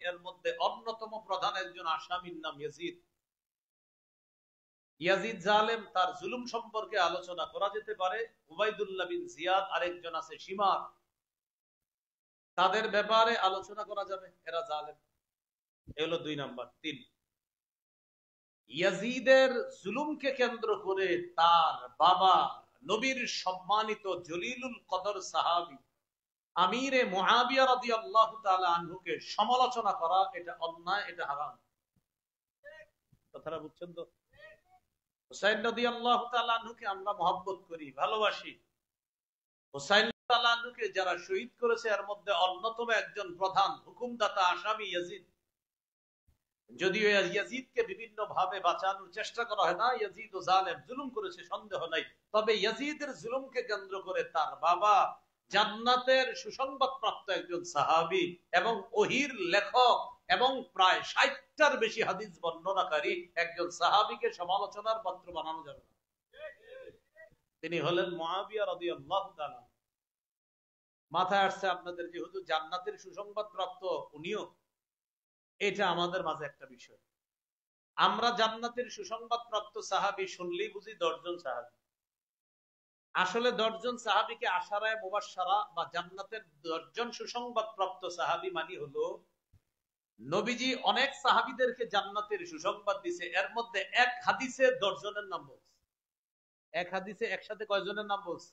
এর মধ্যে অন্যতম প্রধান একজন আসামির নাম ইয়াজিদ। ইয়াজিদ জালেম, তার জুলুম সম্পর্কে আলোচনা করা যেতে পারে। উবাইদুল্লাহ বিন জিয়াদ আরেকজন আছে শিমার, তাদের ব্যাপারে আলোচনা করা যাবে, এরা জালেম। এ হলো 2 নাম্বার। 3, ইয়াজিদের জুলুমকে কেন্দ্র করে তার বাবা নবীর সম্মানিত জলিলুল কদর সাহাবী আমিরে মুআবিয়া রাদিয়াল্লাহু তাআলা আনহুকে সমালোচনা করা, এটা অন্যায়, এটা হারাম। কথাটা বুঝছেন তো? হুসাইন রাদিয়াল্লাহু তাআলা আনহুকে আমরা মহব্বত করি, ভালোবাসি। হুসাইন রাদিয়াল্লাহু তাআলা আনহুকে যারা শহীদ করেছে এর মধ্যে অন্যতম একজন প্রধান হুকুমদাতা আসামি ইয়াজিদ। যদিও ইয়াজিদকে বিভিন্ন ভাবে বাঁচানোর চেষ্টা করা হয় না, ইয়াজিদ ও জালেম, জুলুম করেছে, সন্দেহ নাই। তবে ইয়াজিদের জুলুমকে কেন্দ্র করে তার বাবা জান্নাতের সুসংবাদ প্রাপ্ত একজন সাহাবী এবং ওহির লেখক এবং প্রায় 60টার বেশি হাদিস বর্ণনাকারী একজন সাহাবীকে সমালোচনার পাত্র বানানো যাবে না। তিনি হলেন মুআবিয়া রাদিয়াল্লাহু তাআলা। মাথায় আসছে আপনাদের যে হুজুর জান্নাতের সুসংবাদ প্রাপ্ত উনিও, এটা আমাদের মাঝে একটা বিষয়। আমরা জান্নাতের সুসংবাদ প্রাপ্ত সাহাবী শুনলেই বুঝি 10 জন সাহাবী। আসলে 10 জন সাহাবীকে আশারায়ে মুবাশশারা বা জান্নাতের 10 জন সুসংবাদ প্রাপ্ত সাহাবী মানে হলো নবীজি অনেক সাহাবীদেরকে জান্নাতের সুসংবাদ দিয়েছে, এর মধ্যে এক হাদিসে 10 জনের নাম বলছে। এক হাদিসে একসাথে কয়জনের নাম বলছে?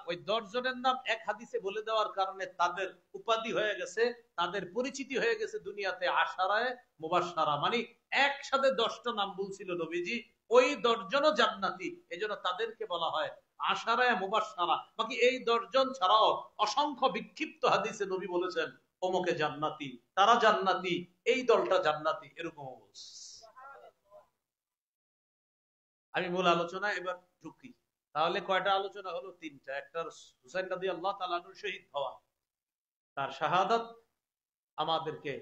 ওই 10 জনের নাম এক হাদিসে বলে দেওয়ার কারণে তাদের উপাধি হয়ে গেছে, তাদের পরিচিতি হয়ে গেছে দুনিয়াতে আশারায়ে মুবাশশারা, মানে একসাথে 10টা নাম বলছিল নবীজি, ওই 10 জনও জান্নাতি, এজন্য তাদেরকে বলা হয় আশারায়ে মুবাশশারা। বাকি এই 10 জন ছাড়াও অসংখ্য বিক্ষিপ্ত হাদিসে নবী বলেছেন অমুকে জান্নাতি, তারা জান্নাতি, এই দলটা জান্নাতি, এরকম বলছে। আমি মূল আলোচনা এবার ঢুকি। তাহলে কয়টা আলোচনা হলো? 3টা। একটা হুসাইন রাদিয়াল্লাহু তাআলা আনহু শহীদ হওয়া, তার শাহাদাত আমাদেরকে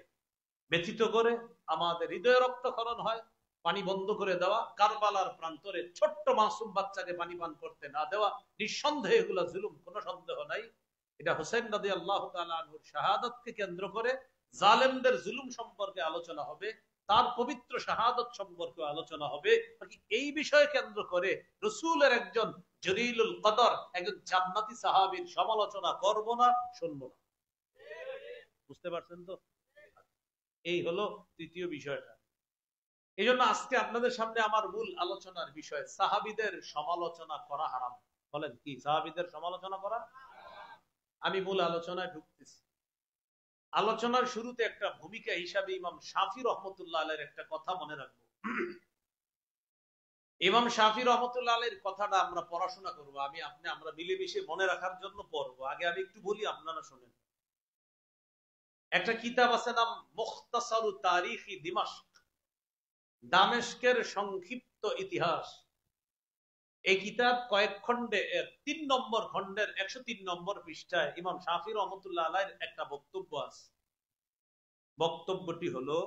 ব্যথিত করে, আমাদের হৃদয়ে রক্তক্ষরণ হয়, পানি বন্ধ করে দেওয়া, কারবালার প্রান্তরে ছোট্ট মাসুম বাচ্চাকে পানি পান করতে না দেওয়া, নিঃসন্দেহে এগুলা জুলুম, কোনো সন্দেহ নাই। এটা হুসাইন রাদিয়াল্লাহু তাআলা আনহুর শাহাদাতকে কেন্দ্র করে জালেমদের জুলুম সম্পর্কে আলোচনা হবে, তার পবিত্র শাহাদাত সম্পর্কে আলোচনা হবে। এই বিষয়ে কেন্দ্র করে রাসূলের একজন জলিলুল কদর, একজন জান্নাতি সাহাবীর সমালোচনা করব না, শুনবো না। বুঝতে পারছেন তো? এই হলো তৃতীয় বিষয়টা। এই জন্য আজকে আপনাদের সামনে আমার মূল আলোচনার বিষয় সাহাবীদের সমালোচনা করা হারাম। বলেন কি সাহাবীদের সমালোচনা করা? আমি মূল আলোচনায় ঢুকতেছি। আলোচনার শুরুতে একটা ভূমিকা হিসাবে ইমাম শাফি রহমতুল্লাহ আলাইহির একটা কথা মনে রাখবো। ইমাম শাফি রহমতুল্লাহ আলাইহির কথাটা আমরা পড়াশোনা করব, আমরা মিলেমিশে মনে রাখার জন্য পড়বো। আগে আমি একটু বলি, আপনারা শোনেন। একটা কিতাব আছে নাম মুখতাসারু তারিখি দিমাশক, দামেস্কের সংক্ষিপ্ত ইতিহাস। এই কিতাব কয়েক খণ্ডে, 3 নম্বর খণ্ডের 103 নম্বর পৃষ্ঠায় ইমাম শাফি রহমতুল্লাহ আলাইহির একটা বক্তব্য আছে। বক্তব্যটি হলো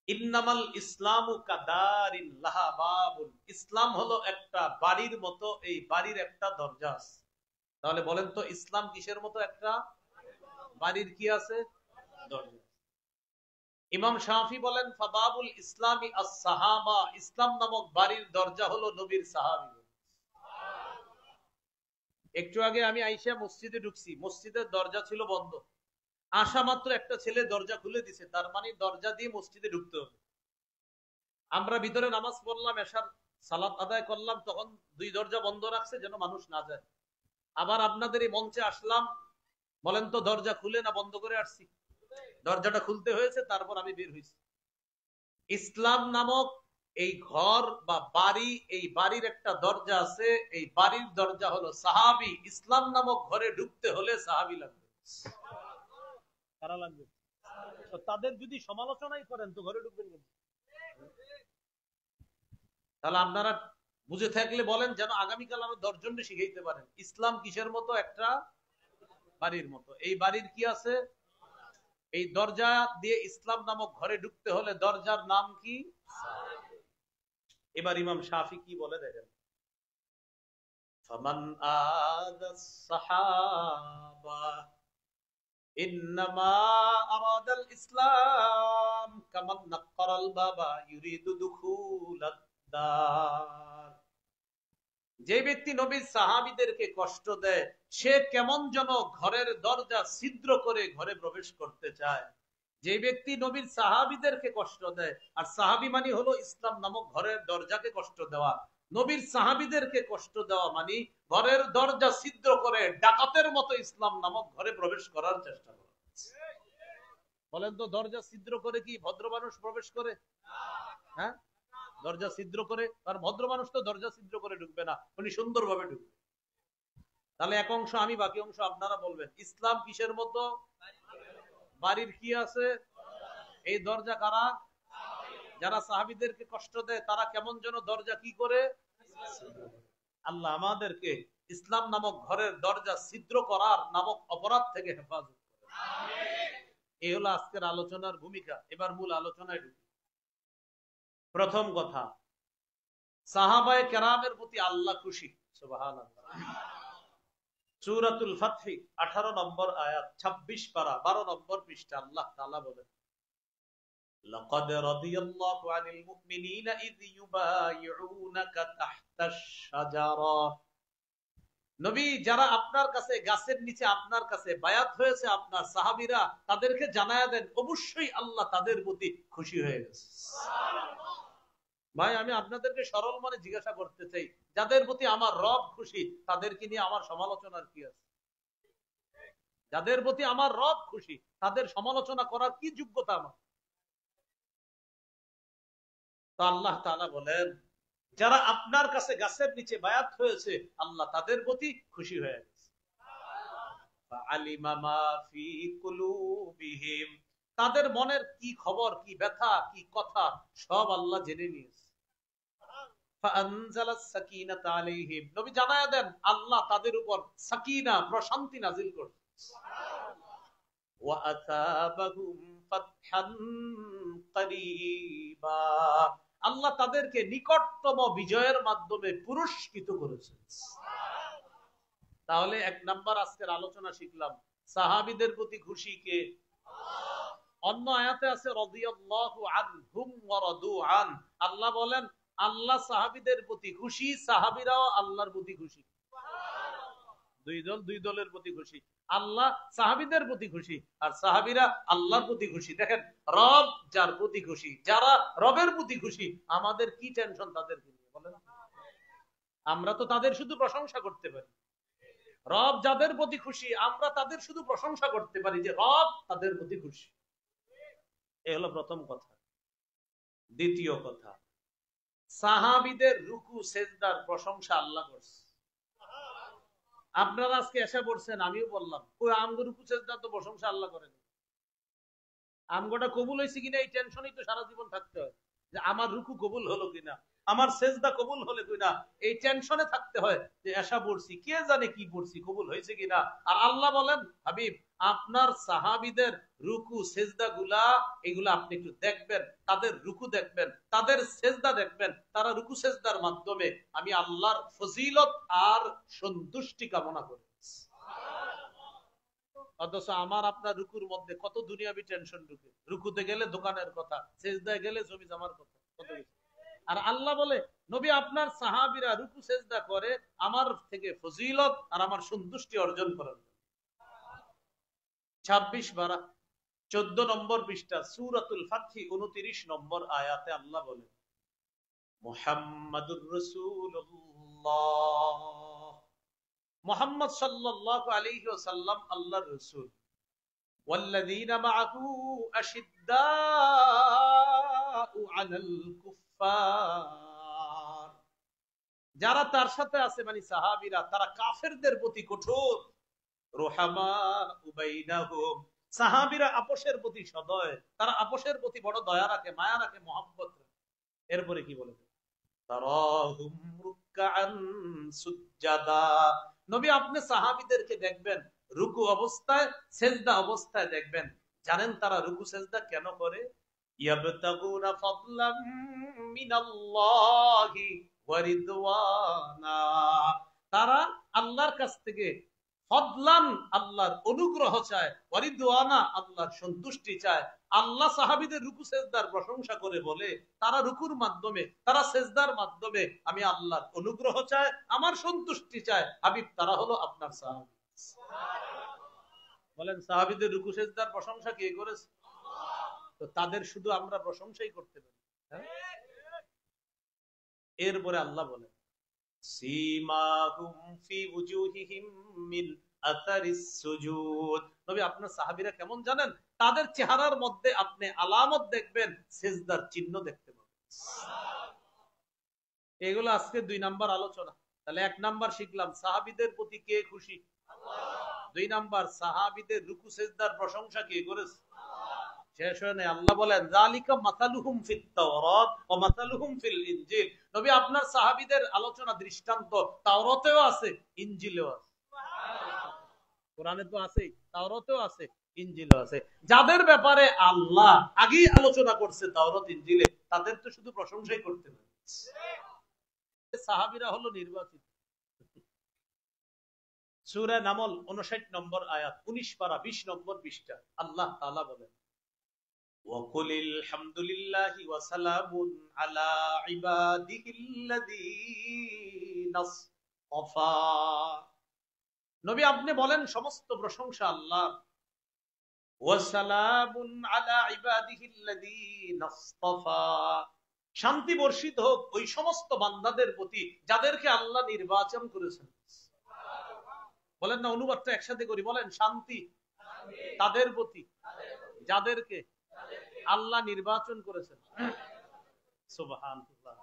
ইন্নামাল ইসলামু কাদারিন লাহা বাবুন, ইসলাম হলো একটা বাড়ির মতো, এই বাড়ির একটা দরজা আছে। তাহলে বলেন তো ইসলাম কিসের মতো? একটা বাড়ির কি আছে? দরজা। ইমাম শাফি বলেন ফাবাবুল ইসলামি আস-সাহাবা, ইসলাম নামক বাড়ির দরজা হলো নবীর সাহাবী। একটু আগে আমি আইসা মসজিদে ঢুকছি, মসজিদের দরজা ছিল বন্ধ। আসা মাত্র একটা ছেলে দরজা খুলে দিছে, তার মানে দরজা দিয়ে মসজিদে ঢুকতে হবে। আমরা ভিতরে নামাজ পড়লাম, এশার সালাত আদায় করলাম, তখন 2 দরজা বন্ধ রাখছে যেন মানুষ না যায়। আবার আপনাদের এই মঞ্চে আসলাম, বলেন তো দরজা খুলে না বন্ধ করে আসছি? দরজাটা খুলতে হয়েছে, তারপর আমি বের হয়েছি। ইসলাম নামক এই ঘর বা বাড়ি, এই বাড়ির একটা দরজা আছে, এই বাড়ির দরজা হলো সাহাবী। ইসলাম নামক ঘরে ঢুকতে হলে সাহাবী লাগবে। কারা লাগবে? তো তাদের যদি সমালোচনাই করেন তো ঘরে ঢুকবেন কেন? তাহলে আপনারা বুঝে থাকলে বলেন, যেন আগামীকাল আমরা 10 জনকে শিখাইতে পারেন ইসলাম কিসের মতো? একটা বাড়ির মতো। এই বাড়ির কি আছে? এই দরজা দিয়ে ইসলাম নামক ঘরে ঢুকতে হলে দরজার নাম কি? এবার ইমাম শাফি কি বলে দেখেন। ফামান আদাস সাহাবা ইন্নামা আরাদাল ইসলাম কামান নাক্কারাল বাবা ইউরিদু দুখুলাদ দার। যে ব্যক্তি নবীর সাহাবীদেরকে কষ্ট দেয় সে কেমন যেন ঘরের দরজা ছিদ্র করে ঘরে প্রবেশ করতে চায়। যে ব্যক্তি নবীর সাহাবীদেরকে কষ্ট দেয়, আর সাহাবী মানে হলো ইসলাম নামক ঘরের দরজাকে কষ্ট দেওয়া, নবীর সাহাবীদেরকে কষ্ট দেওয়া মানে ঘরের দরজা ছিদ্র করে ডাকাতের মতো ইসলাম নামক ঘরে প্রবেশ করার চেষ্টা করা। বলেন তো, দরজা ছিদ্র করে কি ভদ্র মানুষ প্রবেশ করে? হ্যাঁ, দরজা ছিদ্র করে। আর ভদ্র মানুষ তো দরজা ছিদ্র করে ঢুকবে না, উনি সুন্দরভাবে ঢুকবে। তাহলে এক অংশ আমি, বাকি অংশ আপনারা বলবেন ইসলাম কিসের মতো? বাড়ির কি আছে? এই দরজা কারা? যারা সাহাবীদেরকে কষ্ট দেয় তারা কেমন যেন দরজা কি করে? আল্লাহ আমাদেরকে ইসলাম নামক ঘরের দরজা ছিদ্র করার নামক অপরাধ থেকে হেফাজত করে। এই হলো আজকের আলোচনার ভূমিকা। এবার মূল আলোচনায় ঢুকি। প্রথম কথা, সাহাবায়ে কেরামের প্রতি আল্লাহ খুশি। সুবহানাল্লাহ। সূরাতুল ফাতহ 18 নম্বর আয়াত, 26 পারা 12 নম্বর পৃষ্ঠা। আল্লাহ তাআলা বলেন, লাকাদ রাদিয়াল্লাহু আনিল মুমিনিনা ইয ইউবাইউনাকা তাহতাশ শাজারা। নবী, যারা আপনার কাছে গাছের নিচে আপনার কাছে বায়াত হয়েছে, আপনার সাহাবীরা, তাদেরকে জানায়া দেন অবশ্যই আল্লাহ তাদের প্রতি খুশি হয়ে গেছে। ভাই, আমি আপনাদেরকে সরল মনে জিজ্ঞাসা করতে চাই, যাদের প্রতি আমার রব খুশি তাদেরকে নিয়ে আমার সমালোচনার কি আছে? যাদের প্রতি আমার রব খুশি তাদের সমালোচনা করার কি যোগ্যতা আমার? তো আল্লাহ তাআলা বলেন, যারা আপনার কাছে গাছের নিচে বায়াত হয়েছে আল্লাহ তাদের প্রতি খুশি হয়ে গেছে। ফাআলিমা মা ফি কুলুবিহিম, তাদের মনের কি খবর, কি ব্যথা, কি কথা সব আল্লাহ জেনে নিয়েছে। ফাআনজালাস সাকিনাতা আলাইহিম, নবী জানায়া দেন আল্লাহ তাদের উপর সাকিনা, প্রশান্তি নাজিল করেছে। ওয়া আতাবাহুম ফাতহান করিবা, আল্লাহ তাদেরকে নিকটতম বিজয়ের মাধ্যমে পুরস্কৃত করেছেন। তাহলে এক নাম্বার আজকের আলোচনা শিখলাম, সাহাবীদের প্রতি খুশি কে? অন্য আয়াতে আছে রাদিয়াল্লাহু আনহুম ওয়া রাদু আন, আল্লাহ বলেন আল্লাহ সাহাবীদের প্রতি খুশি, সাহাবীরাও আল্লাহর প্রতি খুশি। দুই দলের প্রতি খুশি। আল্লাহ সাহাবীদের প্রতি খুশি আর সাহাবীরা আল্লাহর প্রতি খুশি। দেখেন, রব যার প্রতি খুশি, যারা রবের প্রতি খুশি, আমাদের কি টেনশন তাদেরকে নিয়ে? বলেন, আমরা তো তাদের শুধু প্রশংসা করতে পারি। রব যাদের প্রতি খুশি আমরা তাদের শুধু প্রশংসা করতে পারি যে রব তাদের প্রতি খুশি। এই হলো প্রথম কথা। দ্বিতীয় কথা, সাহাবীদের রুকু সেজদার প্রশংসা আল্লাহ করছে। আপনারা আজকে এসে পড়ছেন, আমিও বললাম, ওই আমগো রুকু সেজদার তো প্রশংসা আল্লাহ করেন। আমগোটা কবুল হয়েছে কিনা এই টেনশনই তো সারা জীবন থাকতে হয়, যে আমার রুকু কবুল হলো কিনা, আমার সেজদা কবুল হলো কিনা, এই টেনশনে থাকতে হয় যে এসা পড়ছি, কে জানে কি পড়ছি, কবুল হয়েছে কিনা। আর আল্লাহ বলেন, হাবিব আপনার সাহাবীদের রুকু সেজদা গুলা, এগুলা আপনি একটু দেখবেন, তাদের রুকু দেখবেন, তাদের সেজদা দেখবেন, তারা রুকু সেজদার মাধ্যমে আমি আল্লাহর ফজিলত আর সন্তুষ্টি কামনা করি। অথচ আমার আপনার রুকুর মধ্যে কত দুনিয়াবি টেনশন ঢুকে। রুকুতে গেলে দোকানের কথা, সেজদায় গেলে জমি জমার কথা, কত কিছু। আর আল্লাহ বলে, নবী আপনার সাহাবীরা রুকু সেজদা করে আমার থেকে ফজিলত আর আমার সন্তুষ্টি অর্জন করেন। 26 পারা 14 নম্বর পৃষ্ঠা, সূরাতুল ফাতহ 29 নম্বর আয়াতে আল্লাহ বলে, মুহাম্মাদুর রাসূলুল্লাহ, মুহাম্মদ সাল্লাল্লাহু আলাইহি ওয়াসাল্লাম আল্লাহর রাসূল। ওয়াল্লাযীনা মাআহু আশিদ্দাউ আলাল কুফফার, যারা তার সাথে আছে মানে সাহাবীরা, তারা কাফেরদের প্রতি কঠোর। রুহামাউ বাইনাহুম, সাহাবীরা আপোষের প্রতি সদয়, তারা আপোষের প্রতি বড় দয়া রাখে, মায়া রাখে, মহব্বত রাখে। এরপরে কি বলে, তারাহুম রুকআন সুজদা, নবী আপনি সাহাবীদেরকে দেখবেন রুকু অবস্থায়, সেজদা অবস্থায় দেখবেন। জানেন তারা রুকু সেজদা কেন করে? ইয়াবতাগুনা ফাদলাম মিনাল্লাহি ওয়া রিদওয়ানা, তারা আল্লাহর কাছ থেকে ফদলান আল্লাহর অনুগ্রহ চায়, ওয়ারিদওয়ানা আল্লাহর সন্তুষ্টি চায়। আল্লাহ সাহাবীদের রুকু সেজদার প্রশংসা করে বলে তারা রুকুর মাধ্যমে, তারা সেজদার মাধ্যমে আমি আল্লাহর অনুগ্রহ চাই, আমার সন্তুষ্টি চায়। হাবিব তারা হলো আপনার সাহাবী। বলেন সাহাবীদের রুকু সেজদার প্রশংসা কে করেছে? তো তাদের শুধু আমরা প্রশংসাই করতে পারি। এরপরে আল্লাহ বলেন সীমাহুম ফি উজুহিহিম মিন আতারিস সুজুদ। নবী আপনার সাহাবীরা কেমন জানেন? তাদের চেহারার মধ্যে আপনি আলামত দেখবেন, সিজদার চিহ্ন দেখতে পাবেন। এগুলো আজকে 2 নাম্বার আলোচনা। তাহলে 1 নাম্বার শিখলাম সাহাবীদের প্রতি কে খুশি? আল্লাহ। 2 নাম্বার সাহাবীদের রুকু সিজদার প্রশংসা কে করেছে? শেষ হয় না। আল্লাহ বলেন যালিকা মাসালুহুম ফিত তাওরাত ওয়া মাসালুহুম ফিল ইনজিল। নবী আপনার সাহাবীদের আলোচনা দৃষ্টান্ত তাওরাতেও আছে, ইনজিলেও আছে। কোরআনে তো আছে, তাওরাতেও আছে, ইনজিলেও আছে। যাদের ব্যাপারে আল্লাহ আগেই আলোচনা করছে তাওরাত ইনজিলে, তাদের তো শুধু প্রশংসাই করতে হবে। সাহাবীরা হলো নির্বাচিত। সূরা নামল 59 নম্বর আয়াত, 19 পারা 20 নম্বর পৃষ্ঠা। আল্লাহ তাআলা বলেন وَقُلِ الْحَمْدُ لِلَّهِ وَسَلَامٌ عَلَى عِبَادِهِ الَّذِينَ اصْطَفَى। নবী আপনি বলেন সমস্ত প্রশংসা আল্লাহর। وَسَلَامٌ عَلَى عِبَادِهِ الَّذِينَ اصْطَفَى, শান্তি বর্ষিত হোক ওই সমস্ত বান্দাদের প্রতি যাদেরকে আল্লাহ নির্বাচন করেছেন। বলেন না, অনুবাদটা একসাথে করি, বলেন শান্তি তাদের প্রতি যাদেরকে আল্লাহ নির্বাচন করেছেন। সুবহানাল্লাহ।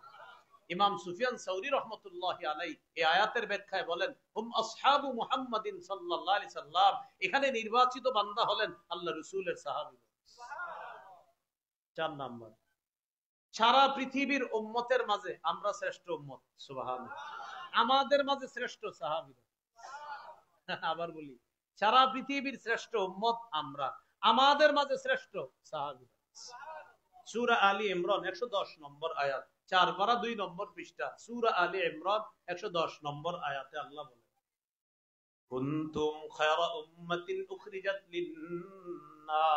ইমাম সুফিয়ান সাউরি রাহমাতুল্লাহি আলাইহি এই আয়াতের ব্যাখ্যায় বলেন হুম আসহাবু মুহাম্মাদিন সাল্লাল্লাহু আলাইহি সাল্লাম, এখানে নির্বাচিত বান্দা হলেন আল্লাহ রাসূলের সাহাবী। 4 নাম্বার, সারা পৃথিবীর উম্মতের মাঝে আমরা শ্রেষ্ঠ উম্মত। সুবহানাল্লাহ। আমাদের মাঝে শ্রেষ্ঠ সাহাবীরা। আবার বলি, সারা পৃথিবীর শ্রেষ্ঠ উম্মত আমরা, আমাদের মাঝে শ্রেষ্ঠ সাহাবীরা। সূরা আলী ইমরান 110 নম্বর আয়াত, 4 পারা 2 নম্বর পৃষ্ঠা। সূরা আলী ইমরান 110 নম্বর আয়াতে আল্লাহ বলেন কুনতুম খায়রা উম্মাতিন উখরিজাত লিন-নাস,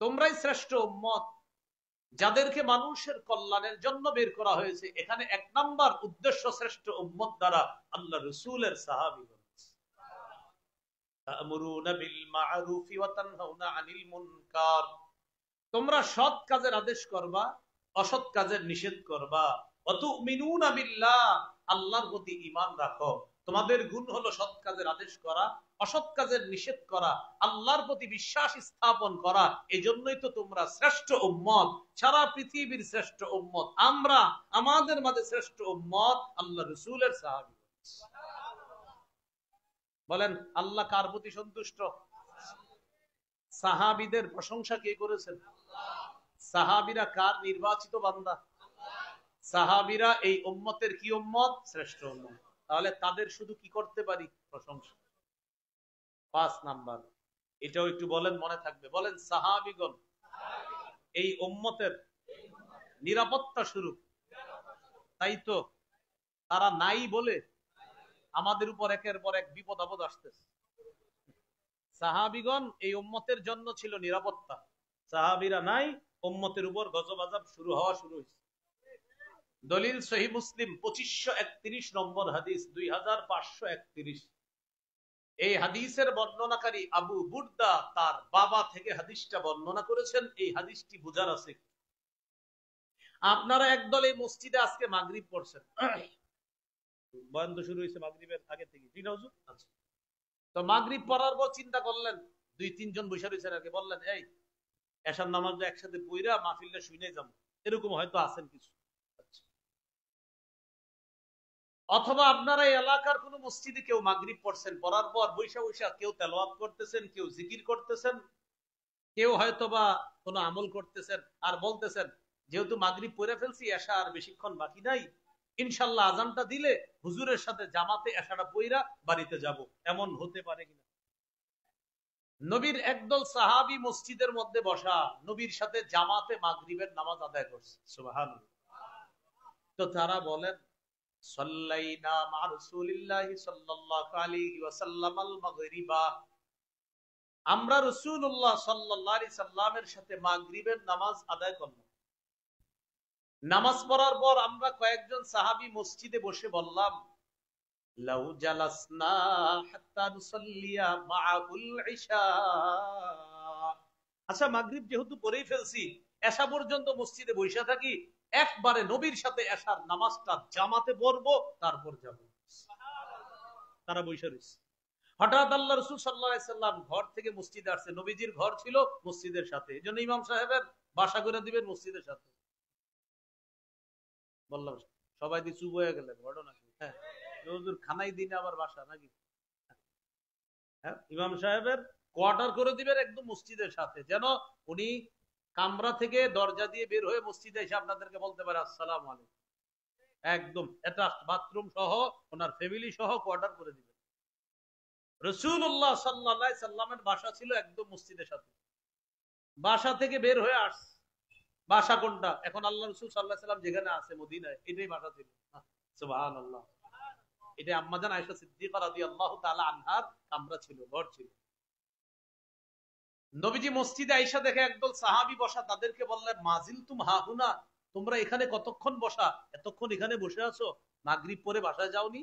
তোমরাই শ্রেষ্ঠ উম্মত যাদেরকে মানুষের কল্যাণের জন্য বের করা হয়েছে। এখানে 1 নাম্বার উদ্দেশ্য শ্রেষ্ঠ উম্মত দ্বারা আল্লাহ রাসূলের সাহাবীগণ। তা'মুরুনা বিল মা'রুফি ওয়া তানহাউনা আনিল মুনকার, তোমরা সৎ কাজের আদেশ করবা, অসৎ কাজের নিষেধ করবা। ওয়া তু'মিনুনা বিল্লাহ, আল্লাহর প্রতি ঈমান রাখো। তোমাদের গুণ হলো সৎ কাজের আদেশ করা, অসৎ কাজের নিষেধ করা, আল্লাহর প্রতি বিশ্বাস স্থাপন করা। এজন্যই তো তোমরা শ্রেষ্ঠ উম্মত, সারা পৃথিবীর শ্রেষ্ঠ উম্মত আমরা, আমাদের মাঝে শ্রেষ্ঠ উম্মত আল্লাহ রাসূলের সাহাবী। বলেন আল্লাহ কার প্রতি সন্তুষ্ট? সাহাবীদের প্রশংসা কে করেছেন? সাহাবীরা কার নির্বাচিত বান্দা? সাহাবীরা এই উম্মতের কি উম্মত? শ্রেষ্ঠ উম্মত। তাহলে তাদের শুধু কি করতে পারি? প্রশংসা। 5 নাম্বার, এটাও একটু বলেন, মনে থাকবে। বলেন সাহাবীগণ এই উম্মতের নিরাপত্তা স্বরূপ। তাই তো তারা নাই বলে আমাদের উপর একের পর এক বিপদ আপদ আসতেছে। সাহাবীগণ এই উম্মতের জন্য ছিল নিরাপত্তা। সাহাবীরা নাই, উম্মতের উপর গজব আযাব শুরু হয়েছে। দলিল সহিহ মুসলিম 2531 নম্বর হাদিস, 2531। এই হাদিসের বর্ণনাকারী আবু বুরদা তার বাবা থেকে হাদিসটা বর্ণনা করেছেন। এই হাদিসটি বুঝার আছে। আপনারা একদল এই মসজিদে আজকে মাগরিব পড়ছেন, বয়ান তো শুরু হয়েছে মাগরিবের আগে থেকে। আচ্ছা, তো মাগরিব পড়ার পর চিন্তা করলেন, 2-3 জন বসে রয়েছেন আর কি, বললেন এই এশার নামাজ একসাথে পড়া মাহফিলটা শুনে যাবো, এরকম হয়তো আছেন কিছু। অথবা আপনারা এই এলাকার কোন মসজিদে কেউ মাগরিব পড়ছেন, পড়ার পর বৈশা বৈশা কেউ তেলাওয়াত করতেছেন, কেউ জিকির করতেছেন, কেউ হয়তোবা কোনো আমল করতেছেন, আর বলতেছেন যেহেতু মাগরিব পড়ে ফেলছি, এশা আর বেশিক্ষণ বাকি নাই, ইনশাআল্লাহ আজানটা দিলে হুজুরের সাথে জামাতে এশাটা পড়া বাড়িতে যাব। এমন হতে পারে কিনা? নবীর একদল সাহাবী মসজিদের মধ্যে বসা, নবীর সাথে জামাতে মাগরিবের নামাজ আদায় করছে। সুবহানাল্লাহ। তো তারা বলেন সাল্লাইনা মা রাসূলিল্লাহি সাল্লাল্লাহু আলাইহি ওয়াসাল্লাম আল মাগরিবা, আমরা রাসূলুল্লাহ সাল্লাল্লাহু আলাইহি সাল্লামের সাথে মাগরিবের নামাজ আদায় করলাম। নামাজ পড়ার পর আমরা কয়েকজন সাহাবী মসজিদে বসে বললাম, লাউ জালাসনা হাত্তা নুসাল্লিয়া মাআহুল ইশা। আচ্ছা, মাগরিব যেহেতু পড়েই ফেলছি, এশা পর্যন্ত মসজিদে বসে থাকি, একবারে নবীর সাথে এশার নামাজটা জামাতে পড়বো, তারপর যাব। তারা বসে রয়েছে। হঠাৎ আল্লাহ রাসূল সাল্লাল্লাহু আলাইহি সাল্লাম ঘর থেকে মসজিদে আসছে। নবীজির ঘর ছিল মসজিদের সাথে, এজন্য ইমাম সাহেবের বাসা করে দিবেন মসজিদের সাথে। বললাম সবাই দিয়ে চুপ হয়ে গেলেন, ঘটনা কি? হ্যাঁ, হুজুর খানাই দিনে আবার বাসা নাকি? হ্যাঁ, ইমাম সাহেবের কোয়ার্টার করে দিবেন একদম মসজিদের সাথে, যেন উনি কামরা থেকে দরজা দিয়ে বের হয়ে মসজিদে এসে আপনাদেরকে বলতে পারে আসসালামু আলাইকুম। একদম অ্যাটাচড বাথরুম সহ ওনার ফ্যামিলি সহ কোয়ার্টার করে দিবেন। রাসূলুল্লাহ সাল্লাল্লাহু আলাইহি সাল্লামের বাসা ছিল একদম মসজিদের সাথে। বাসা থেকে বের হয়ে আসছে। বাসা কোনটা? এখন আল্লাহ রাসূল সাল্লাল্লাহু আলাইহি সাল্লাম যেখানে আছে মদিনায়, এটাই বাসা ছিল। সুবহানাল্লাহ। এটা আম্মাজান আয়েশা সিদ্দিকা রাদিয়াল্লাহু তাআলা আনহার কামরা ছিল, ঘর ছিল। নবীজি মসজিদে আয়েশা দেখে একদল সাহাবী বসা, তাদেরকে বললেন, মাজিলতুম হাহুনা, তোমরা এখানে কতক্ষণ বসা? এতক্ষণ এখানে বসে আছো, মাগরিব পরে বাসায় যাওনি?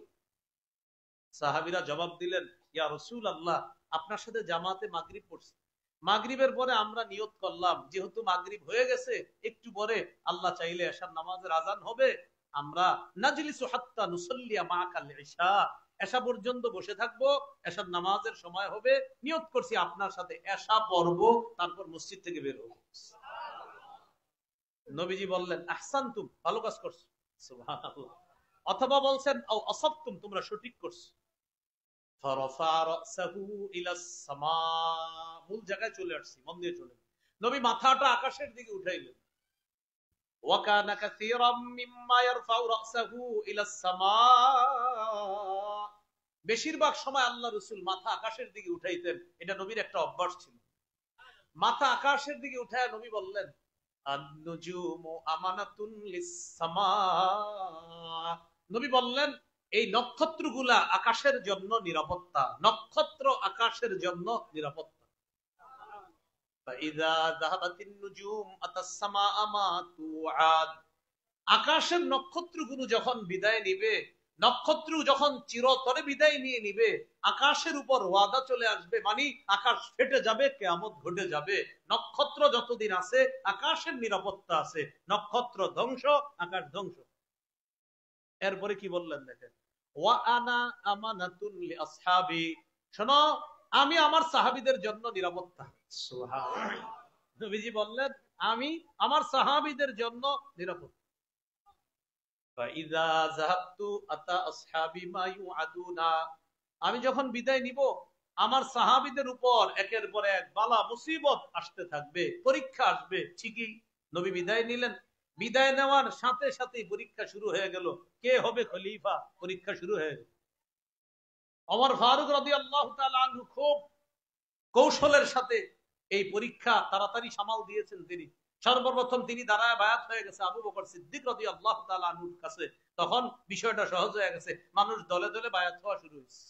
সাহাবীরা জবাব দিলেন, ইয়া রাসূলুল্লাহ, আপনার সাথে জামাতে মাগরিব পড়ছি। মাগরিবের পরে আমরা নিয়ত করলাম, যেহেতু মাগরিব হয়ে গেছে, একটু পরে আল্লাহ চাইলে এশার নামাজের আজান হবে, আমরা নাজলিসু হাত্তা নুসাল্লিয়া মাআকাল ইশা, এশা পর্যন্ত বসে থাকবো, এশার নামাজের সময় হবে, নিয়ত করছি আপনার সাথে এশা পড়ব, তারপর মসজিদ থেকে বের হবো। নবীজি বললেন, আহসানতুম, ভালো কাজ করছো। সুবহানাল্লাহ। অথবা বলছেন, আও আসাবতুম, তোমরা সঠিক করছো। মূল জায়গায় চলে আসছি, মন দিয়ে চলে। নবী মাথাটা আকাশের দিকে উঠাইলেন। বেশিরভাগ সময় আল্লাহ রাসূল মাথা আকাশের দিকে উঠাইতেন, এটা নবীর একটা অভ্যাস ছিল। মাথা আকাশের দিকে উঠায় নবী বললেন, আন-নুজুমু আমানাতুন লিস-সামা। নবী বললেন, এই নক্ষত্রগুলা আকাশের জন্য নিরাপত্তা, নক্ষত্র আকাশের জন্য নিরাপত্তা। ফাইযা যাহাবাতিন নুজুম আতাস-সামাআ মা তুআদ। আকাশের নক্ষত্রগুলো যখন বিদায় নিবে, নক্ষত্র যখন চিরতরে বিদায় নিয়ে নিবে, আকাশের উপর ওয়াদা চলে আসবে, মানে আকাশ ফেটে যাবে, কিয়ামত ঘটে যাবে। নক্ষত্র যতদিন আছে আকাশের নিরাপত্তা আছে, নক্ষত্র ধ্বংস, আকাশ ধ্বংস। এরপরে কি বললেন দেখেন, ওয়া আনা আমানাতুন লি আসহাবি, শোনো, আমি আমার সাহাবীদের জন্য নিরাপত্তা। সুবহানাল্লাহ। নবীজি বললেন, আমি আমার সাহাবীদের জন্য নিরাপত্তা। ফাইযা যাহাবতু আতা আসহাবি মা ইউআদুনা, আমি যখন বিদায় নিব, আমার সাহাবীদের উপর একের পর এক বালা মুসিবত আসতে থাকবে, পরীক্ষা আসবে। ঠিকই নবী বিদায় নিলেন। বিদায় নেওয়ার সাথে সাথে পরীক্ষা শুরু হয়ে গেল, কে হবে খলিফা, পরীক্ষা শুরু হয়ে গেল। ওমর ফারুক রাদিয়াল্লাহু তাআলা আনহু খুব কৌশলের সাথে এই পরীক্ষা তাড়াতাড়ি সামাল দিয়েছেন। তিনি সর্বপ্রথম তিনি দাঁড়ায় বায়াত হয়ে গেছে আবু বকর সিদ্দিক রাদিয়াল্লাহু তাআলা আনহুর কাছে। তখন বিষয়টা সহজ হয়ে গেছে, মানুষ দলে দলে বায়াত হওয়া শুরু হয়েছে।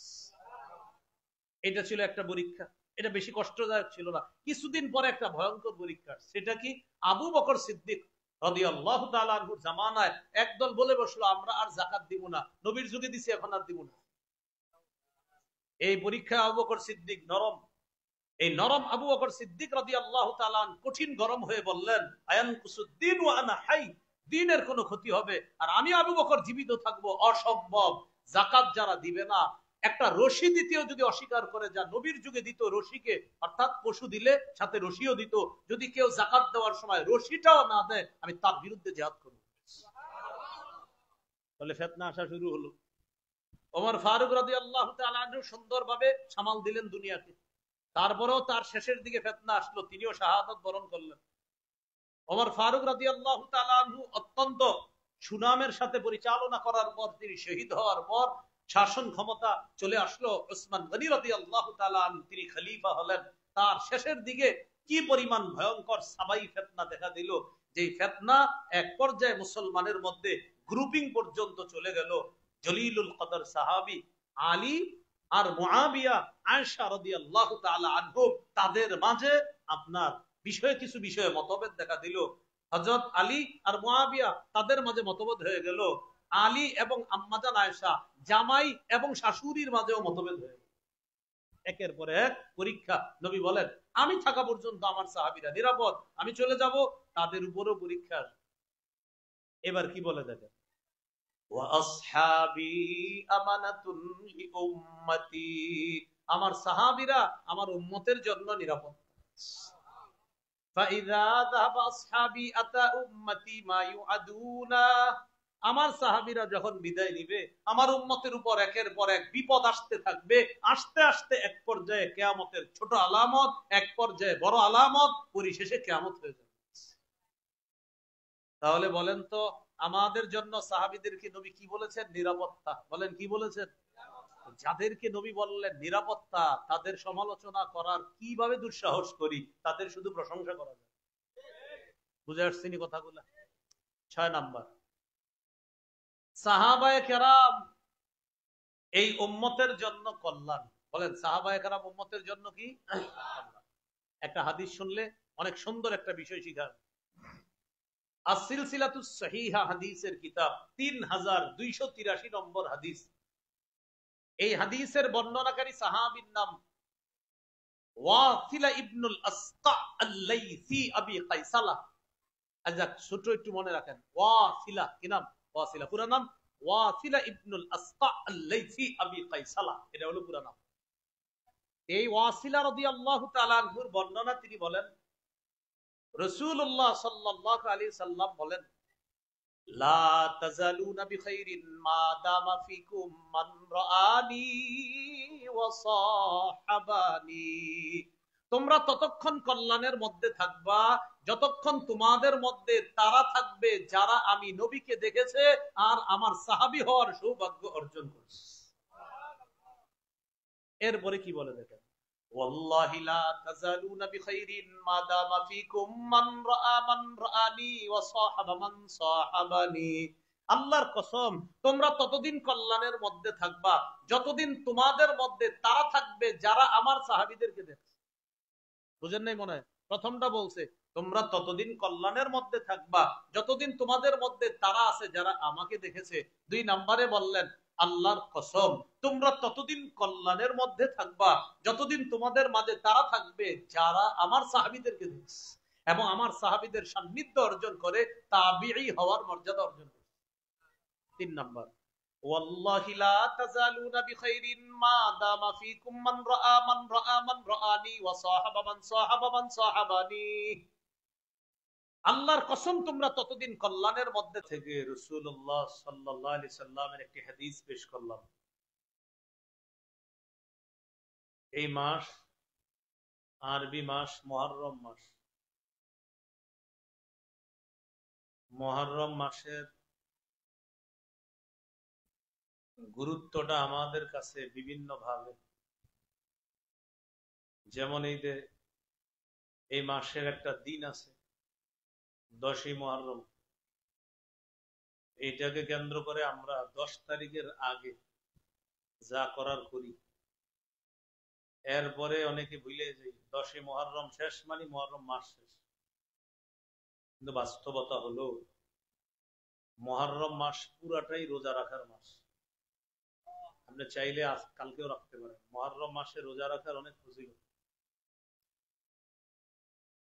এটা ছিল একটা পরীক্ষা, এটা বেশি কষ্টদায়ক ছিল না। কিছুদিন পরে একটা ভয়ঙ্কর পরীক্ষা, সেটা কি, আবু বকর সিদ্দিক রাদিয়াল্লাহু তাআলা আনহুর জামানায় একদল বলে বসলো, আমরা আর যাকাত দিব না, নবীর যুগে দিছি এখন আর দিব না। এই পরীক্ষায় আবু বকর সিদ্দিক নরম, এই নরম আবু বকর সিদ্দিক রাদিয়াল্লাহু তাআলা কঠিন গরম হয়ে বললেন, আয়ানকুসুদ্দিন ওয়া আনা হাই, দ্বীনের কোনো ক্ষতি হবে আর আমি আবু বকর জীবিত থাকবো? অসম্ভব। যাকাত যারা দিবে না, একটা রশি দিতেও যদি অস্বীকার করে, যা নবীর যুগে দিত রশিকে, অর্থাৎ পশু দিলে সাথে রশিও দিত, যদি কেউ যাকাত দেওয়ার সময় রশিটাও না দেয়, আমি তার বিরুদ্ধে জিহাদ করব। বলে ফিতনা আসা শুরু হলো। ওমর ফারুক রাদিয়াল্লাহু তাআলা আনহু সুন্দরভাবে সামাল দিলেন দুনিয়াকে। তারপরেও তার শেষের দিকে ফিতনা আসলো, তিনিও শাহাদাত বরণ করলেন। ওমর ফারুক রাদিয়াল্লাহু তাআলা আনহু অত্যন্ত সুনামের সাথে পরিচালনা করার পর, তিনি শহীদ হওয়ার পর শাসন ক্ষমতা চলে আসলো উসমান গনি রাদিয়াল্লাহু তাআলা আনহু, তিনি খলিফা হলেন। তার শেষের দিকে কি পরিমাণ ভয়ঙ্কর সাবাই ফিতনা দেখা দিল, যে ফিতনা এক পর্যায়ে মুসলমানের মধ্যে গ্রুপিং পর্যন্ত চলে গেল। জলিলুল কদর সাহাবী আলী আর মুআবিয়া আয়েশা রাদিয়াল্লাহু তাআলা আনহুম, তাদের মাঝে আপনার কিছু বিষয়ে মতভেদ দেখা দিল। হযরত আলী আর মুআবিয়া তাদের মাঝে মতভেদ হয়ে গেল। আলী এবং আম্মাজান আয়েশা জামাই এবং শাশুড়ির মাঝেও মতভেদ হয়ে গেল। একের পর এক পরীক্ষা। নবী বলেন, আমি থাকা পর্যন্ত আমার সাহাবীরা নিরাপদ, আমি চলে যাব তাদের উপরও পরীক্ষা। এবার কি বলে দেখেন, আমার সাহাবীরা আমার উম্মতের জন্য নিরাপদ। আমার সাহাবীরা যখন বিদায় নিবে, আমার উম্মতের উপর একের পর এক বিপদ আসতে থাকবে। আস্তে আস্তে এক পর্যায়ে কিয়ামতের ছোট আলামত, এক পর্যায়ে বড় আলামত, পরিশেষে কিয়ামত হয়ে যাবে। তাহলে বলেন তো, আমাদের জন্য সাহাবীদেরকে নবী কি বলেছেন? নিরাপত্তা। বলেন, কি বলেছেন? যাদেরকে নবী বললেন নিরাপত্তা, তাদের সমালোচনা করার কিভাবে দুঃসাহস করি? তাদের শুধু প্রশংসা করা যায়। বুঝে আসছেন কথাগুলো? 6 নাম্বার, সাহাবায়ে কেরাম এই উম্মতের জন্য কল্যাণ। বলেন, সাহাবায়ে কেরাম উম্মতের জন্য কি? একটা হাদিস শুনলে অনেক সুন্দর একটা বিষয় শিখার। as-silsilatus sahiha হাদিসের কিতাব 3283 নম্বর হাদিস। এই হাদিসের বর্ণনাকারী সাহাবীর নাম ওয়াসিলা ইবনুল আসকা আল-লাইসি আবি কাইসালা। আচ্ছা, ছোট একটু মনে রাখেন, ওয়াসিলা কি নাম? ওয়াসিলা পুরো নাম ওয়াসিলা ইবনুল আসকা আল-লাইসি আবি কাইসালা, এটা হলো পুরো নাম। এই ওয়াসিলা রাদিয়াল্লাহু তাআলা আনহুর বর্ণনা, তিনি বলেন, রাসূলুল্লাহ সাল্লাল্লাহু আলাইহি সাল্লাম বলেন, লা তাজালুনা বিখাইরিন মা দামা ফিকুম মান রাআনি ওয়া সাহাবানি। তোমরা ততক্ষণ কল্যাণের মধ্যে থাকবা যতক্ষণ তোমাদের মধ্যে তারা থাকবে যারা আমি নবীকে দেখেছে আর আমার সাহাবী হওয়ার সৌভাগ্য অর্জন করেছে। এরপরে কি বলে দেখেন, ওয়াল্লাহি লা তাজালুনা বিখাইরিন মা দামা ফিকুম মান রাআনি ওয়া সাহাবা মান সাহাবানি। আল্লাহর কসম, তোমরা ততদিন কল্যাণের মধ্যে থাকবা যতদিন তোমাদের মধ্যে তারা থাকবে যারা আমার সাহাবীদেরকে দেখে। বুঝেন নাই মনে হয়? প্রথমটা বলছে তোমরা ততদিন কল্যাণের মধ্যে থাকবা যতদিন তোমাদের মধ্যে তারা আছে যারা আমাকে দেখেছে। 2 নম্বরে বললেন, আল্লাহর কসম, তোমরা ততদিন কল্যাণের মধ্যে থাকবা যতদিন তোমাদের মাঝে তারা থাকবে যারা আমার সাহাবীদেরকে দেখেছে এবং আমার সাহাবীদের সান্নিধ্য অর্জন করে তাবিঈ হওয়ার মর্যাদা অর্জন করে। 3 নম্বর, ওয়াল্লাহি লা তাজালুনা বিখাইরিন মা দামা ফিকুম মান রাআনি ওয়া সাহাবা মান সাহাবানি। আল্লাহর কসম, তোমরা ততদিন কল্যাণের মধ্যে থেকে। রাসূলুল্লাহ সাল্লাল্লাহু আলাইহি সাল্লামের একটি হাদিস পেশ করলাম। এই মাস আরবি মাস মুহররম মাস। মুহররম মাসের গুরুত্বটা আমাদের কাছে বিভিন্ন ভাবে, যেমন এই মাসের একটা দিন আছে 10ই মুহররম। এইটাকে কেন্দ্র করে আমরা 10 তারিখের আগে যা করার করি, এরপরে অনেকে ভুলে যাই 10ই মুহররম শেষ মানে মুহররম মাস শেষ। কিন্তু বাস্তবতা হলো মুহররম মাস পুরাটাই রোজা রাখার মাস। আপনি চাইলে কালকেও রাখতে পারেন। মুহররম মাসে রোজা রাখার অনেক ফজিলত।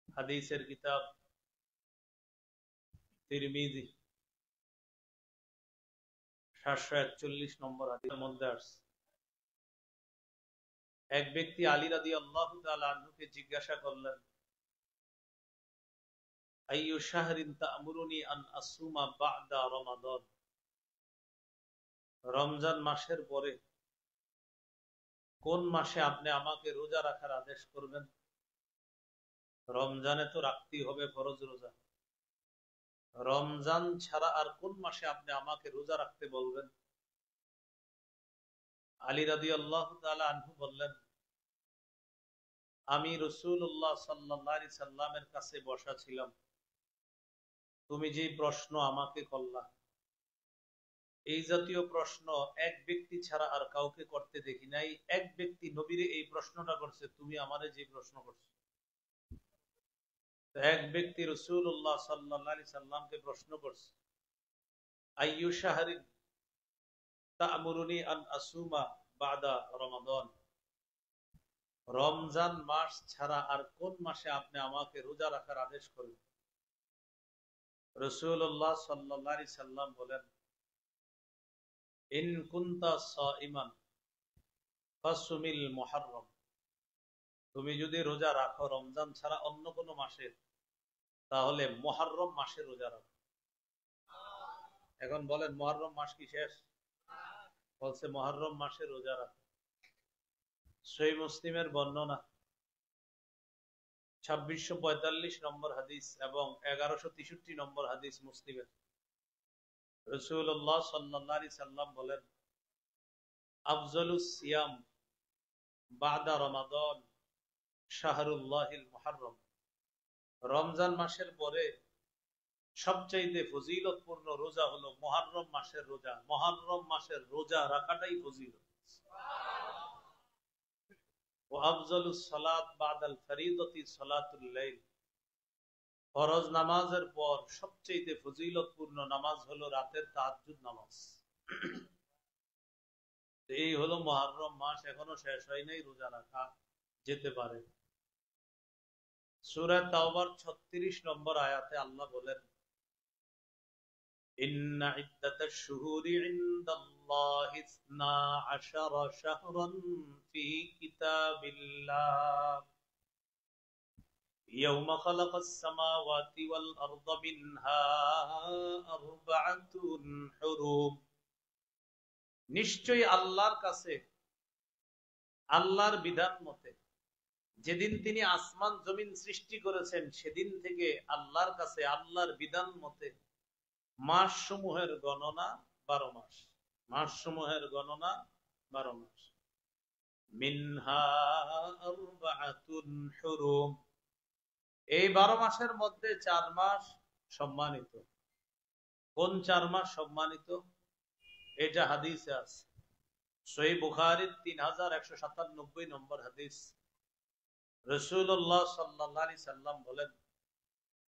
হাদিসের কিতাব তিরমিজি 741 নম্বর হাদিসের মধ্যে আসছে, এক ব্যক্তি আলী রাদিয়াল্লাহু তাআলা আনহুকে জিজ্ঞাসা করলেন, আইয়ু শাহরিন তা'মুরুনি আন আসুমা বা'দা রমাদান। রমজান মাসের পরে কোন মাসে আপনি আমাকে রোজা রাখার আদেশ করবেন? রমজানে তো রাখতেই হবে ফরজ রোজা, রমজান ছাড়া আর কোন মাসে আপনি আমাকে রোজা রাখতে বলবেন? আলী রাদিয়াল্লাহু তাআলা আনহু বললেন, আমি রাসূলুল্লাহ সাল্লাল্লাহু আলাইহি সাল্লামের কাছে বসা ছিলাম, তুমি যে প্রশ্ন আমাকে করলা এই জাতীয় প্রশ্ন এক ব্যক্তি ছাড়া আর কাউকে করতে দেখি নাই। এক ব্যক্তি নবীরে এই প্রশ্নটা করছে, তুমি আমারে যে প্রশ্ন করছো। এক ব্যক্তি রাসূলুল্লাহ সাল্লাল্লাহু আলাইহি সাল্লামকে প্রশ্ন করছে, আইয়ু শাহরিন তা'মুরুনি আন আসুমা বাদা রমাদান, রমজান মাস ছাড়া আর কোন মাসে আপনি আমাকে রোজা রাখার আদেশ করবেন? রাসূলুল্লাহ সাল্লাল্লাহু আলাইহি সাল্লাম বলেন, ইন কুনতা সাইমান ফাসুমিল মুহররম, তুমি যদি রোজা রাখো রমজান ছাড়া অন্য কোন মাসে, তাহলে মুহররম মাসে রোজা রাখো। এখন বলেন মুহররম মাস কি শেষ? বলছে মুহররম মাসে রোজা রাখো। সহিহ মুসলিমের বর্ণনা 2645 নম্বর হাদিস এবং 1163 নম্বর হাদিস মুসলিমের। রাসূলুল্লাহ সাল্লাল্লাহু আলাইহি সাল্লাম বলেন, আফজালুস সিয়াম বাদা রমাদান শাহরুল্লাহিল মুহররম, রমজান মাসের পরে সবচাইতে ফজিলতপূর্ণ রোজা হলো মুহররম মাসের রোজা। মুহররম মাসের রোজা রাখাটাই ফজিলত। ওয়া আফজালুস সালাত বাদাল ফরিদতি সালাতুল লাইল, ফরজ নামাজের পর সবচেয়ে ফজিলতপূর্ণ নামাজ হলো রাতের তাহাজ্জুদ নামাজ। এই হলো মুহররম মাস, এখনো শেষ হয় নাই, রোজা রাখা যেতে পারে। সূরা তাওবার 36 নম্বর আয়াতে আল্লাহ বলেন, ইন্না ইদ্দাতাশ শুহুরি ইনদাল্লাহি 12 শাহরান ফি কিতাবিল্লাহ ইয়াওমা খালাকাস সামাওয়াতি ওয়াল আরদা মিনহা আরবাআতুন হুরুম, নিশ্চয়ই আল্লাহর কাছে, আল্লাহর বিধান মতে যেদিন তিনি আসমান জমিন সৃষ্টি করেছেন সেদিন থেকে আল্লাহর কাছে আল্লাহর বিধান মতে মাস সমূহের গণনা 12 মাস। মাস সমূহের গণনা 12 মাস। মিনহা আরবাআতুন হুরুম, এই 12 মাসের মধ্যে 4 মাস সম্মানিত। কোন 4 মাস সম্মানিত? এটা হাদিসে আছে, সহিহ বুখারীর 3197 নম্বর হাদিস। রাসূলুল্লাহ সাল্লাল্লাহু আলাইহি সাল্লাম বলেন,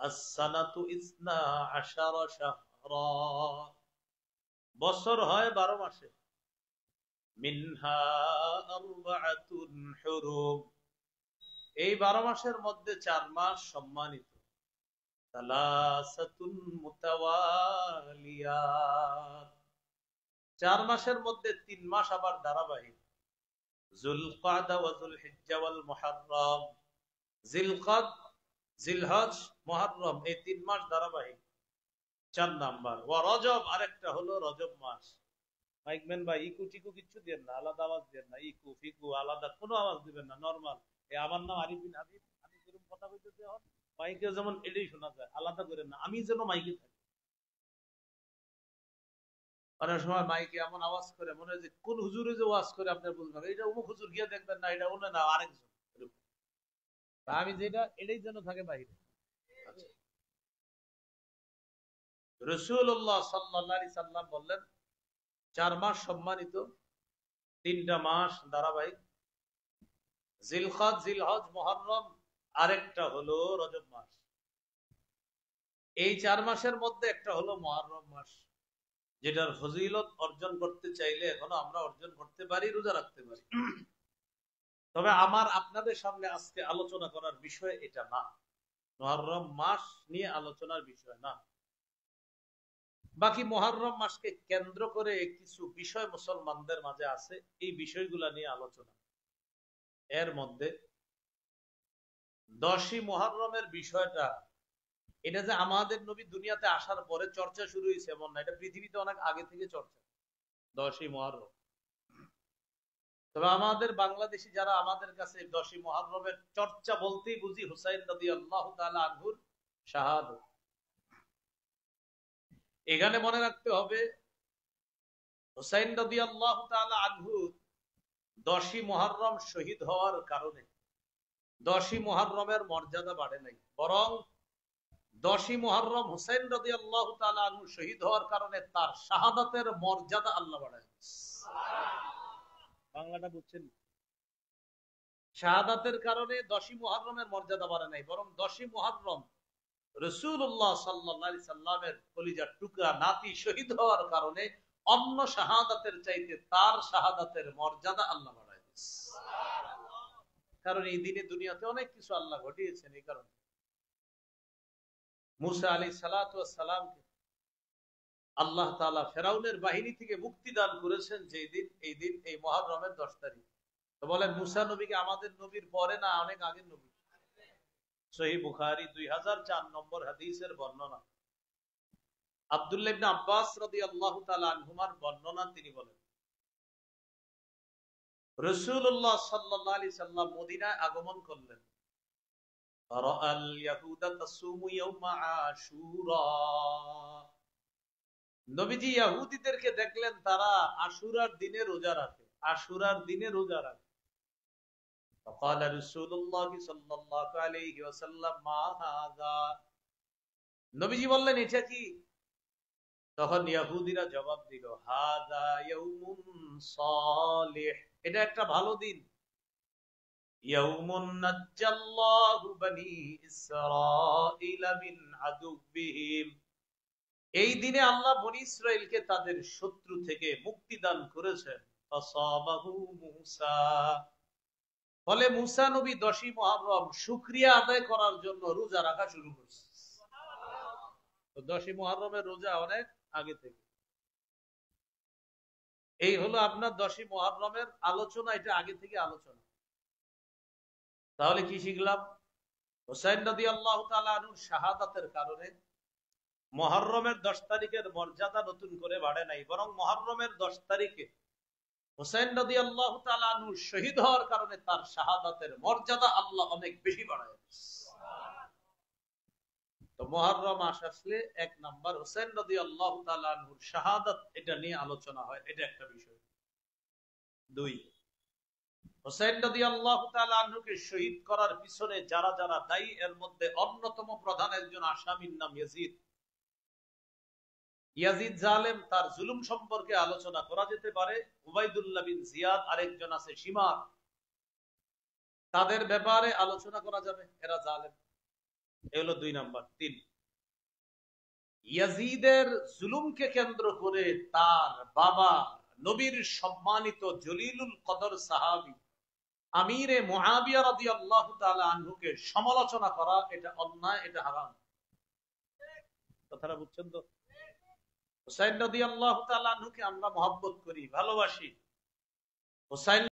আস-সানাতু 12 শাহরা, বছর হয় 12 মাসে। মিনহা আরবাআতুন হুরুম, এই 12 মাসের মধ্যে 4 মাস সম্মানিত। সালাসাতুন মুতাওয়ালিয়াত, 4 মাসের মধ্যে 3 মাস আবার ধারাবাহিক। যুলকাদা ওয়া যুলহিজ্জা ওয়াল মুহররম, জিলকাদ, জিলহজ, মুহররম, এই 3 মাস ধারাবাহিক 4 নাম্বার। ওয়া রজব, আরেকটা হলো রজব মাস। মাইকম্যান ভাই ইকু টিকু কিচ্ছু দেন না, আলাদা আওয়াজ দেন না, ইকু ফিকু আলাদা কোনো আওয়াজ দিবেন না, নরমাল। এই আমার নাম আরিফ বিন হাবিব, আমি যেরকম কথা কইতেছি এখন মাইকে যেমন এটাই শোনা যায়, আলাদা করেন না, আমি যেন মাইকে থাকি। অনেক সময় মাইকে এমন আওয়াজ করে মনে হয় যে কোন হুজুরে যে ওয়াজ করে আপনি বুঝবেন, এটা অমুক হুজুর গিয়ে দেখবেন না, এটা অন্য না, আরেকজন। আমি যেটা এটাই যেন থাকে বাহিরে। রাসূলুল্লাহ সাল্লাল্লাহু আলাইহি সাল্লাম বললেন, 4 মাস সম্মানিত, 3টা মাস ধারাবাহিক, জিলকাদ, জিলহজ, মুহররম, আরেকটা হলো রজব মাস। এই 4 মাসের মধ্যে একটা হলো মুহররম মাস, যেটার ফজিলত অর্জন করতে চাইলে এখনো আমরা অর্জন করতে পারি, রোজা রাখতে পারি। তবে আমার আপনাদের সামনে আজকে আলোচনা করার বিষয় এটা না, মুহররম মাস নিয়ে আলোচনার বিষয় না। বাকি মুহররম মাসকে কেন্দ্র করে কিছু বিষয় মুসলমানদের মাঝে আছে, এই বিষয়গুলা নিয়ে আলোচনা। এর মধ্যে 10ই মুহররমের বিষয়টা, এটা যে আমাদের নবী দুনিয়াতে আসার পরে চর্চা শুরু হয়েছে এমন না, এটা পৃথিবীতে অনেক আগে থেকে চর্চা 10ই মুহররম। তবে আমাদের বাংলাদেশি যারা, আমাদের কাছে 10ই মুহররমের চর্চা বলতেই বুঝি হুসাইন রাদিয়াল্লাহু তাআলা আনহুর শাহাদাত। এখানে মনে রাখতে হবে, হুসাইন রাদিয়াল্লাহু তাআলা আনহু 10ই মুহররম শহীদ হওয়ার কারণে 10ই মুহররমের মর্যাদা বাড়ে নাই, বরং 10ই মুহররম হুসাইন রাদিয়াল্লাহু তাআলা আনহু শহীদ হওয়ার কারণে তার শাহাদাতের মর্যাদা আল্লাহ বাড়ায় দিয়েছে। বাংলাটা বুঝছেন? শাহাদাতের কারণে 10ই মুহররমের মর্যাদা বাড়ে নাই, বরং 10ই মুহররম রাসূলুল্লাহ সাল্লাল্লাহু আলাইহি সাল্লামের কলিজার টুকরা নাতি শহীদ হওয়ার কারণে অন্য শাহাদাতের চাইতে তার শাহাদাতের মর্যাদা আল্লাহ বাড়ায় দিয়েছে। কারণ এই দিনে দুনিয়াতে অনেক কিছু আল্লাহ ঘটিয়েছেন। এই কারণে মুসা আলাইহিস সালাতু ওয়াস সালামকে আল্লাহ তাআলা ফেরাউনের বাহিনী থেকে মুক্তি দান করেছেন যে দিন, এই দিন এই মুহররমের 10 তারিখ। তো বলেন মুসা নবীকে আমাদের নবীর পরে না অনেক আগের নবী? সহিহ বুখারী 2004 নম্বর হাদিসের বর্ণনা। আব্দুল্লাহ ইবনে আব্বাস রাদিয়াল্লাহু তাআলা আনহুমার বর্ণনা, তিনি বলেন রাসূলুল্লাহ সাল্লাল্লাহু আলাইহি সাল্লাম মদিনায় আগমন করলেন। রাআল ইয়াহুদা তাসুমু ইয়াউমা আশুরা, নবীজি ইহুদিদেরকে দেখলেন তারা আশুরার দিনে রোজা রাখে, আশুরার দিনে রোজা রাখে। فقال رسول الله صلى الله عليه وسلم ما هذا, নবীজি বললেন এটা কি? তখন ইহুদিরা জবাব দিল হাযা ইয়াউমুন সালিহ, এটা একটা ভালো দিন। ইয়াউমুন নাজ্জাল্লাহু বনি ইসরাঈলা মিন আদুবিহিম, এই দিনে আল্লাহ বনি ইসরাইলকে তাদের শত্রু থেকে মুক্তি দান করেছেন। ফাসামাহু মূসা, ফলে মূসা নবী 10ই মুহররম শুকরিয়া আদায় করার জন্য রোজা রাখা শুরু করছে। তো 10ই মুহররমের রোজা অনেক আগে থেকে। এই হলো আপনার 10ই মুহররমের আলোচনা, এটা আগে থেকে আলোচনা। তাহলে কি শিখলাম? হুসাইন রাদিয়াল্লাহু তাআলা আনহুর শাহাদাতের কারণে মুহররমের 10 তারিখের মর্যাদা নতুন করে বাড়ে নাই, বরং মুহররমের 10 তারিখে হুসাইন রাদিয়াল্লাহু তাআলা আনহু শহীদ হওয়ার কারণে তার শাহাদাতের মর্যাদা আল্লাহ অনেক বেশি বাড়ায় দিয়েছে। তো মুহররম মাস আসলে 1 নাম্বার হুসাইন রাদিয়াল্লাহু তাআলা আনহুর শাহাদাত, এটা নিয়ে আলোচনা হয়, এটা একটা বিষয়। 2, হুসাইন রাদিয়াল্লাহু তাআলা আনহুকে শহীদ করার পিছনে যারা যারা দায়ী, এর মধ্যে অন্যতম প্রধান একজন আসামির নাম ইয়াজিদ। ইয়াজিদ জালেম, তার জুলুম সম্পর্কে আলোচনা করা যেতে পারে। উবাইদুল্লাহ বিন জিয়াদ, আরেকজন আছে শিমার, তাদের ব্যাপারে আলোচনা করা যাবে, এরা জালেম। এ হলো 2 নাম্বার। 3, ইয়াজিদের জুলুমকে কেন্দ্র করে তার বাবা নবীর সম্মানিত জলিলুল কদর সাহাবী আমিরে মুআবিয়া রাদিয়াল্লাহু তাআলা আনহুকে সমালোচনা করা, এটা অন্যায়, এটা হারাম। কথাটা বুঝছেন তো? হুসাইন রাদিয়াল্লাহু তাআলা আনহুকে আমরা মহব্বত করি, ভালোবাসি। হুসাইন